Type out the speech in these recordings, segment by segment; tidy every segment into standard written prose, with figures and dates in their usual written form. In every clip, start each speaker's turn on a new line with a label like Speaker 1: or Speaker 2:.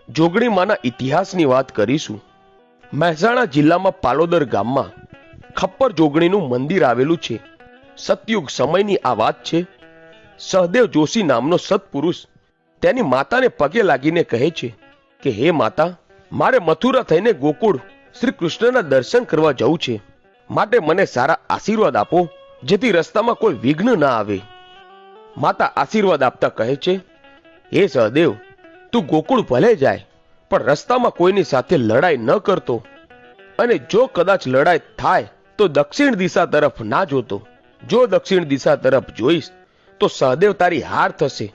Speaker 1: જોગણી માના ઇતિહાસની વાત કરીશું। મહેસાણા જિલ્લામાં પાલોદર ગામમાં ખપ્પર જોગણીનું મંદિર આવેલું છે। સતયુગ સમયની આ વાત છે। સહદેવ જોશી નામનો સત્પુરુષ તેની માતાને પગે લાગીને કહે છે કે હે માતા, મારે મથુરા થઈને ગોકુળ શ્રી કૃષ્ણના દર્શન કરવા જવું છે, માટે મને સારા આશીર્વાદ આપો, જેથી રસ્તામાં કોઈ વિઘ્ન ના આવે। માતા આશીર્વાદ આપતા કહે છે, હે સહદેવ, તું ગોકુળ ભલે જાય, પણ રસ્તામાં કોઈની સાથે લડાઈ ન કરતો, અને જો કદાચ લડાઈ થાય તો દક્ષિણ દિશા તરફ ના જોતો। જો દક્ષિણ દિશા તરફ જોઈશ તો સહદેવ તારી હાર થશે।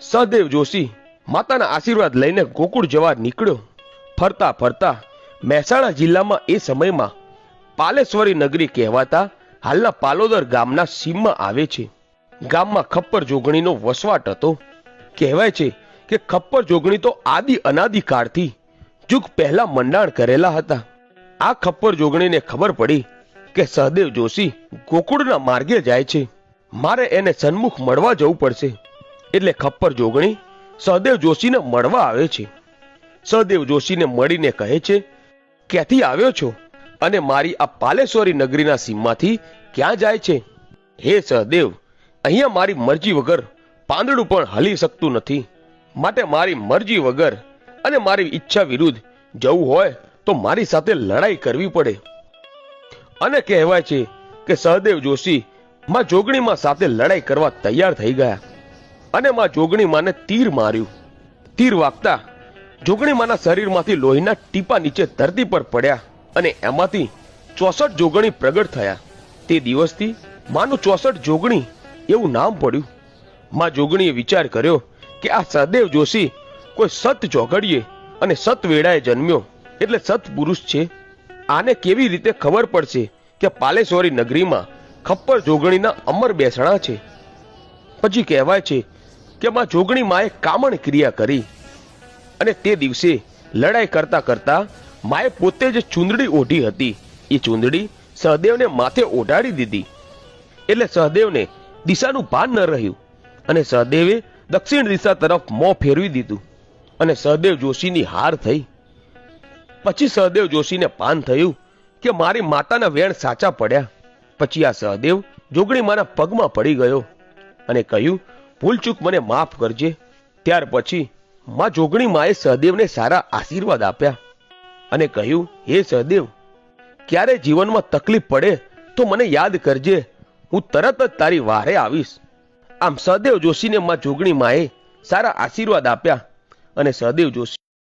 Speaker 1: સહદેવ જોશી માતાના આશીર્વાદ લઈને ગોકુળ જવા નીકળ્યો। ફરતા ફરતા મહેસાણા જિલ્લામાં એ સમયમાં પાલેશ્વરી નગરી કહેવાતા હાલના પાલોદર ગામના સીમમાં આવે છે। ગામમાં ખપ્પર જોગણીનો વસવાટ હતો। કહેવાય છે કે ખપ્પર જોગણી તો આદિ અનાદિકાળથી યુગ પહેલા મંડાણ કરેલા હતા। આ ખપ્પર જોગણીને ખબર પડી કે સહદેવ જોશી ગોકુળના માર્ગે જાય છે, મારે એને સન્મુખ મળવા જવું પડશે। એટલે ખપ્પર જોગણી સહદેવ જોશીને મળવા આવે છે। સહદેવ જોશીને મળીને કહે છે, ક્યાંથી આવ્યો છો અને મારી આ પાલેશ્વરી નગરીના સીમમાંથી ક્યાં જાય છે? હે સહદેવ, અહીંયા મારી મરજી વગર પાંદડું પણ હલી શકતું નથી, માટે મારી મરજી વગર અને મારી ઈચ્છા વિરુદ્ધ જવું હોય તો મારી સાથે લડાઈ કરવી પડે। અને કહેવાય છે કે સહદેવ જોશી માં જોગણીમાં સાથે લડાઈ કરવા તૈયાર થઈ ગયા અને માં જોગણીમાને તીર માર્યું। તીર વાગતા જોગણીમાના શરીરમાંથી લોહીના ટીપા નીચે ધરતી પર પડ્યા અને એમાંથી 64 જોગણી પ્રગટ થયા। તે દિવસથી માનું 64 જોગણી એવું નામ પડ્યું। માં જોગણીએ વિચાર કર્યો કે આ સહદેવ જોશી કોઈ સત ચોઘડીએ અને સત વેળાએ જન્મ્યો, એટલે સત્પુરુષ છે। આને કેવી રીતે ખબર પડશે કે પાલેશ્વરી નગરીમાં ખપ્પર જોગણીના અમર બેસણા છે? પછી કહેવાય છે કે માં જોગણી માએ કામણ ક્રિયા કરી અને તે દિવસે લડાઈ કરતા કરતા માએ પોતે જે ચૂંદડી ઓઢી હતી એ ચૂંદડી સહદેવને માથે ઓઢાડી દીધી। એટલે સહદેવને દિશાનું ભાન ન રહ્યું અને સહદેવે દક્ષિણ દિશા તરફ મોં ફેરવી દીધું અને સહદેવ જોશીની હાર થઈ। પછી સહદેવ જોશીને ભાન થયું કે મારી માતાના વેણ સાચા પડ્યા। પછી આ સહદેવ જોગણીમાના પગમાં પડી ગયો અને કહ્યું, ભૂલચૂક મને માફ કરજે। ત્યાર પછી માં જોગણીમાએ સહદેવને સારા આશીર્વાદ આપ્યા અને કહ્યું, હે સહદેવ, ક્યારે જીવનમાં તકલીફ પડે તો મને યાદ કરજે, હું તરત જ તારી વારે આવીશ। આમ સહદેવ જોશીને માં જોગણીમાએ સારા આશીર્વાદ આપ્યા અને સહદેવ જોશી